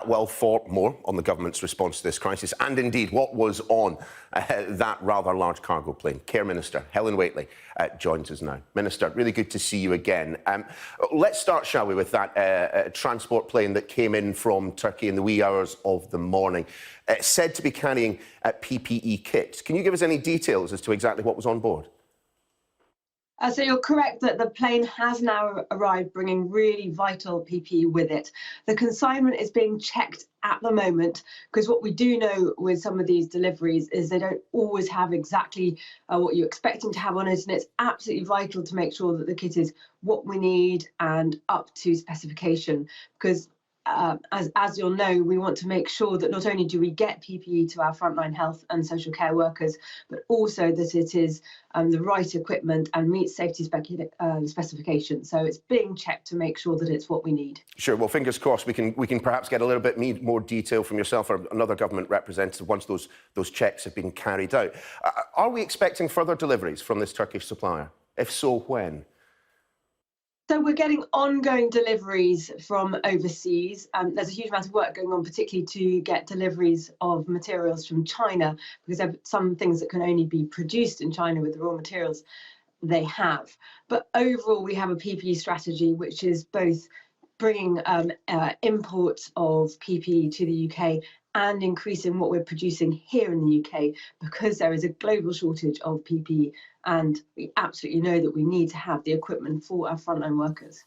well, for more on the government's response to this crisis and indeed what was on that rather large cargo plane, Care Minister Helen Whately joins us now. Minister, really good to see you again. Let's start, shall we, with that transport plane that came in from Turkey in the wee hours of the morning, said to be carrying PPE kits. Can you give us any details as to exactly what was on board? So you're correct that the plane has now arrived bringing really vital PPE with it. The consignment is being checked at the moment because what we do know with some of these deliveries is they don't always have exactly what you're expecting to have on it, and it's absolutely vital to make sure that the kit is what we need and up to specification because as you'll know, we want to make sure that not only do we get PPE to our frontline health and social care workers, but also that it is the right equipment and meets safety specifications. So it's being checked to make sure that it's what we need. Sure. Well, fingers crossed we can perhaps get a little bit more detail from yourself or another government representative once those checks have been carried out. Are we expecting further deliveries from this Turkish supplier? If so, when? So we're getting ongoing deliveries from overseas. There's a huge amount of work going on, particularly to get deliveries of materials from China, because there are some things that can only be produced in China with the raw materials they have. But overall, we have a PPE strategy, which is both bringing imports of PPE to the UK and increasing what we're producing here in the UK, because there is a global shortage of PPE. And we absolutely know that we need to have the equipment for our frontline workers.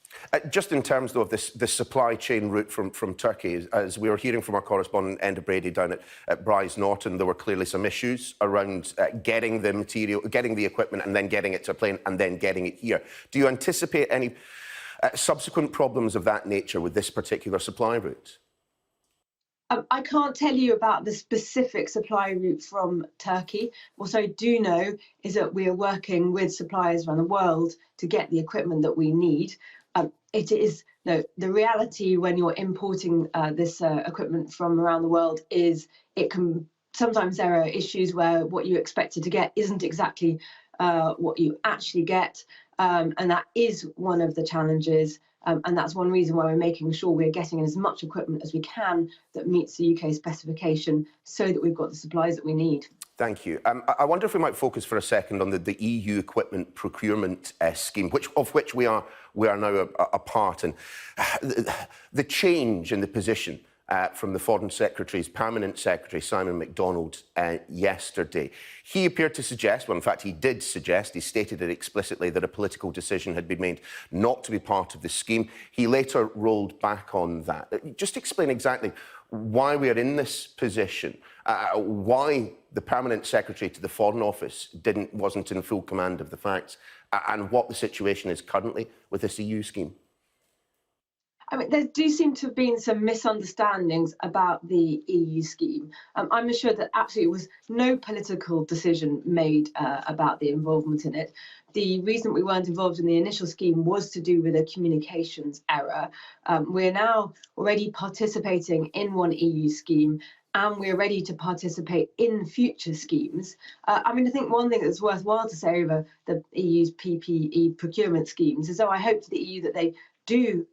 Just in terms, though, of this supply chain route from Turkey, as we were hearing from our correspondent, Enda Brady, down at Bryce Norton, there were clearly some issues around getting the material, getting the equipment and then getting it to a plane and then getting it here. Do you anticipate any subsequent problems of that nature with this particular supply route? I can't tell you about the specific supply route from Turkey. What I do know is that we are working with suppliers around the world to get the equipment that we need. It is the reality when you're importing this equipment from around the world is sometimes there are issues where what you expected to get isn't exactly what you actually get, and that is one of the challenges. And that's one reason why we're making sure we're getting as much equipment as we can that meets the UK specification so that we've got the supplies that we need. Thank you. I wonder if we might focus for a second on the EU equipment procurement scheme, of which we are now a part. And the change in the position from the Foreign Secretary's Permanent Secretary, Simon MacDonald, yesterday. He appeared to suggest, well, in fact, he did suggest, he stated it explicitly, that a political decision had been made not to be part of the scheme. He later rolled back on that. Just explain exactly why we are in this position, why the Permanent Secretary to the Foreign Office wasn't in full command of the facts, and what the situation is currently with this EU scheme. I mean, there do seem to have been some misunderstandings about the EU scheme. I'm assured that absolutely was no political decision made about the involvement in it. The reason we weren't involved in the initial scheme was to do with a communications error. We're now already participating in one EU scheme, and we're ready to participate in future schemes. I mean, I think one thing that's worthwhile to say over the EU's PPE procurement schemes is, I hope to the EU that they do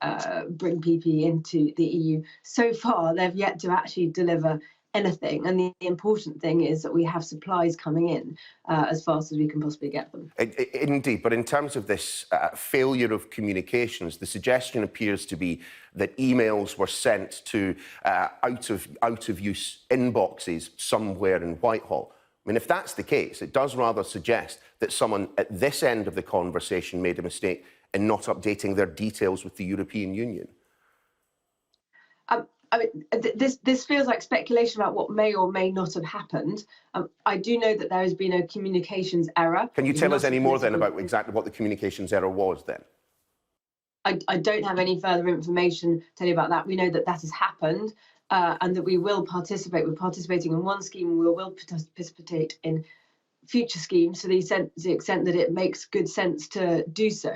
bring PPE into the EU. So far, they've yet to actually deliver anything. And the important thing is that we have supplies coming in as fast as we can possibly get them. Indeed, but in terms of this failure of communications, the suggestion appears to be that emails were sent to out of use inboxes somewhere in Whitehall. I mean, if that's the case, it does rather suggest that someone at this end of the conversation made a mistake in not updating their details with the European Union. I mean, this feels like speculation about what may or may not have happened. I do know that there has been a communications error. Can you tell us any more then about exactly what the communications error was then? I don't have any further information to tell you about that. We know that that has happened and that we will participate. We're participating in one scheme and we will participate in future schemes to the extent that it makes good sense to do so.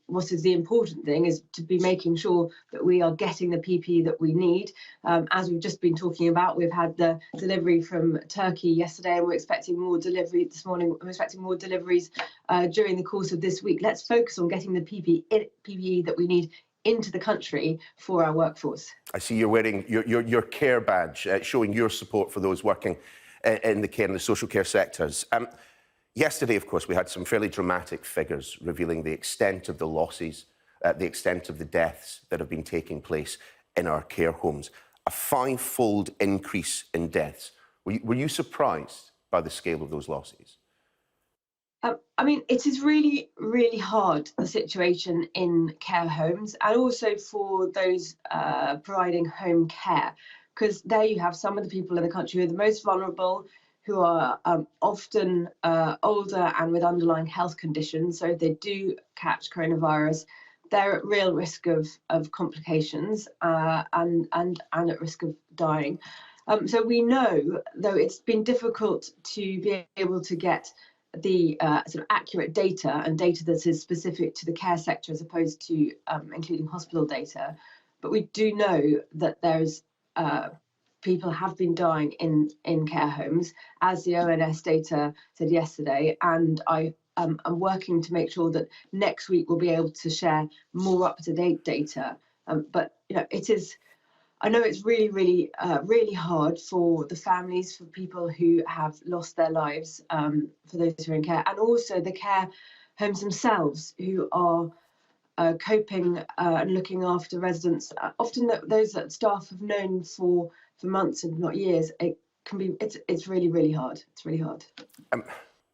What is the important thing is to be making sure that we are getting the PPE that we need. As we've just been talking about, we've had the delivery from Turkey yesterday, and we're expecting more delivery this morning. We're expecting more deliveries during the course of this week. Let's focus on getting the PPE that we need into the country for our workforce. I see you're wearing your care badge, showing your support for those working in the care and the social care sectors. Yesterday, of course, we had some fairly dramatic figures revealing the extent of the losses, the extent of the deaths that have been taking place in our care homes. A five-fold increase in deaths. Were you surprised by the scale of those losses? I mean, it is really, really hard, the situation in care homes, and also for those providing home care, because there you have some of the people in the country who are the most vulnerable, who are often older and with underlying health conditions. So if they do catch coronavirus, they're at real risk of complications and at risk of dying. So we know, though it's been difficult to be able to get the sort of accurate data and data that is specific to the care sector as opposed to including hospital data, but we do know that there's people have been dying in care homes, as the ONS data said yesterday, and I'm working to make sure that next week we'll be able to share more up-to-date data. But you know, I know it's really, really, really hard for the families, for people who have lost their lives, for those who are in care, and also the care homes themselves who are coping and looking after residents. Often those that staff have known for months and not years. It's really, really hard. It's really hard.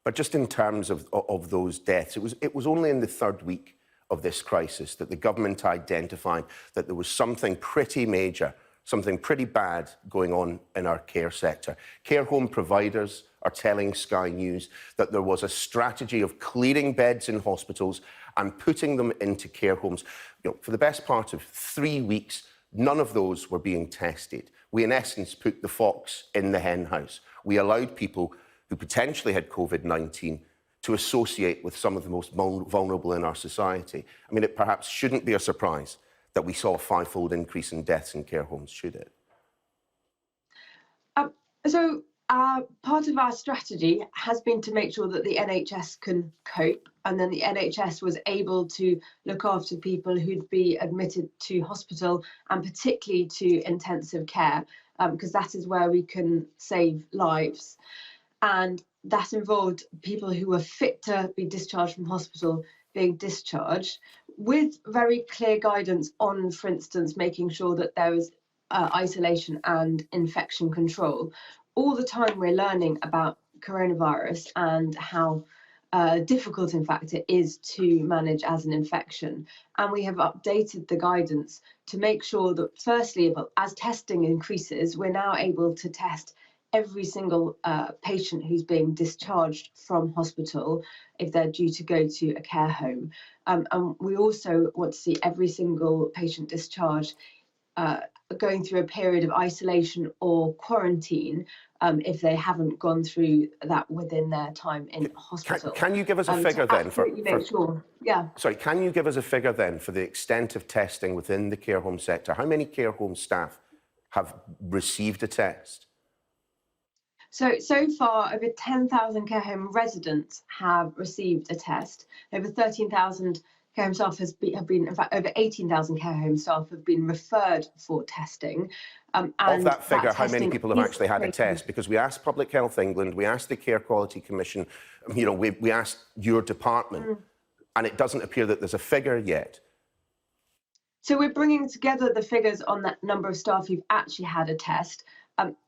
But just in terms of those deaths, it was only in the third week of this crisis that the government identified that there was something pretty major, something pretty bad going on in our care sector. Care home providers are telling Sky News that there was a strategy of clearing beds in hospitals and putting them into care homes. You know, for the best part of 3 weeks, none of those were being tested. We, in essence, put the fox in the hen house. We allowed people who potentially had COVID-19 to associate with some of the most vulnerable in our society. I mean, it perhaps shouldn't be a surprise that we saw a five-fold increase in deaths in care homes, should it? So part of our strategy has been to make sure that the NHS can cope, and then the NHS was able to look after people who'd be admitted to hospital and particularly to intensive care, because that is where we can save lives. And that involved people who were fit to be discharged from hospital being discharged, with very clear guidance on, for instance, making sure that there was isolation and infection control. All the time we're learning about coronavirus and how difficult, in fact, it is to manage as an infection. And we have updated the guidance to make sure that, firstly, as testing increases, we're now able to test every single patient who's being discharged from hospital if they're due to go to a care home. And we also want to see every single patient discharged going through a period of isolation or quarantine if they haven't gone through that within their time in hospital. Can you give us a figure then? Sorry, can you give us a figure then for the extent of testing within the care home sector? How many care home staff have received a test? So far, over 10,000 care home residents have received a test. Over 13,000 care home staff have been, in fact, over 18,000 care home staff have been referred for testing. Of that figure, how many people have actually had a test? Because we asked Public Health England, we asked the Care Quality Commission, you know, we asked your department, and it doesn't appear that there's a figure yet. So we're bringing together the figures on that number of staff who've actually had a test.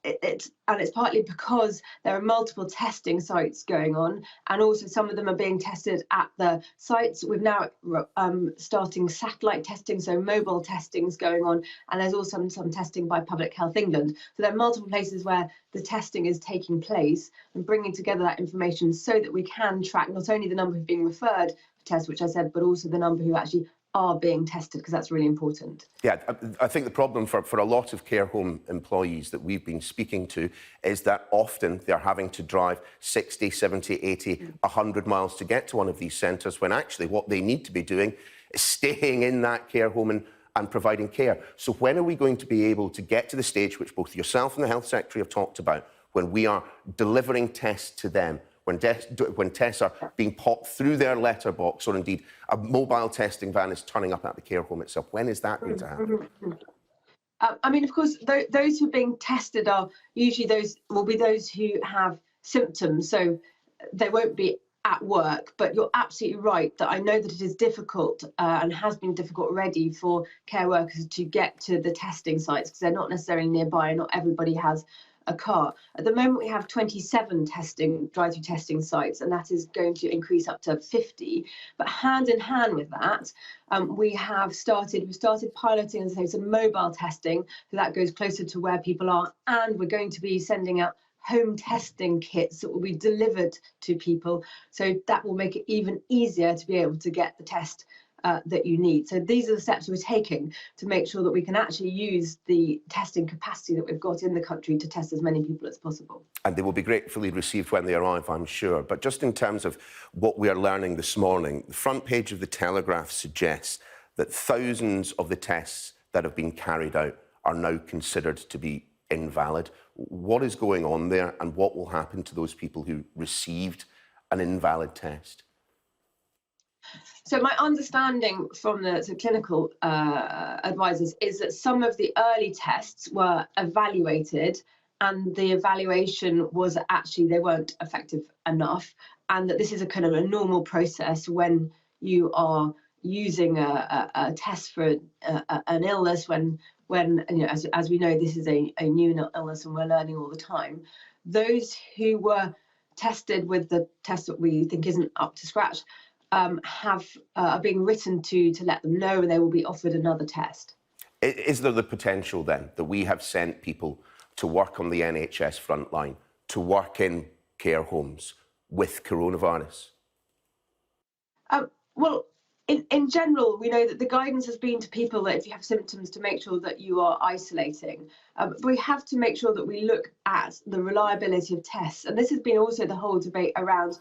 It's partly because there are multiple testing sites going on, and also some of them are being tested at the sites. We're now starting satellite testing, so mobile testing is going on, and there's also some testing by Public Health England. So there are multiple places where the testing is taking place, and bringing together that information so that we can track not only the number who've been referred for tests, which I said, but also the number who actually are being tested, because that's really important. Yeah, I think the problem for a lot of care home employees that we've been speaking to is that often they're having to drive 60, 70, 80, 100 miles to get to one of these centres, when actually what they need to be doing is staying in that care home and providing care. So when are we going to be able to get to the stage which both yourself and the health secretary have talked about, when we are delivering tests to them, when tests are being popped through their letterbox, or indeed a mobile testing van is turning up at the care home itself? When is that going to happen? I mean, of course, those who are being tested are usually those who have symptoms, so they won't be at work. But you're absolutely right that I know that it is difficult and has been difficult already for care workers to get to the testing sites because they're not necessarily nearby and not everybody has a car. At the moment, we have 27 drive-through testing sites, and that is going to increase up to 50. But hand in hand with that, we've started piloting and say some mobile testing, so that goes closer to where people are, and we're going to be sending out home testing kits that will be delivered to people, so that will make it even easier to be able to get the test that you need. So these are the steps we're taking to make sure that we can actually use the testing capacity that we've got in the country to test as many people as possible. And they will be gratefully received when they arrive, I'm sure. But just in terms of what we are learning this morning, the front page of the Telegraph suggests that thousands of the tests that have been carried out are now considered to be invalid. What is going on there, and what will happen to those people who received an invalid test? So my understanding from the clinical advisors is that some of the early tests were evaluated, and the evaluation was actually they weren't effective enough, and that this is a kind of a normal process when you are using a test for an illness, when you know, as we know, this is a new illness and we're learning all the time. Those who were tested with the test that we think isn't up to scratch are being written to let them know, and they will be offered another test. Is there the potential then that we have sent people to work on the NHS frontline, to work in care homes with coronavirus? Well, in general, we know that the guidance has been to people that if you have symptoms to make sure that you are isolating. But we have to make sure that we look at the reliability of tests. And this has been also the whole debate around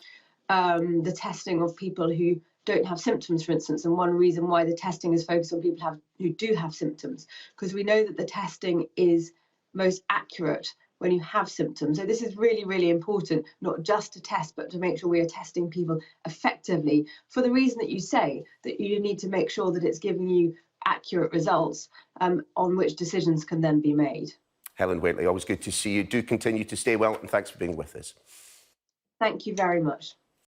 the testing of people who don't have symptoms, for instance, and one reason why the testing is focused on people who do have symptoms, because we know that the testing is most accurate when you have symptoms. So this is really, really important, not just to test, but to make sure we are testing people effectively for the reason that you say, that you need to make sure that it's giving you accurate results on which decisions can then be made. Helen Whately, always good to see you. Do continue to stay well, and thanks for being with us. Thank you very much.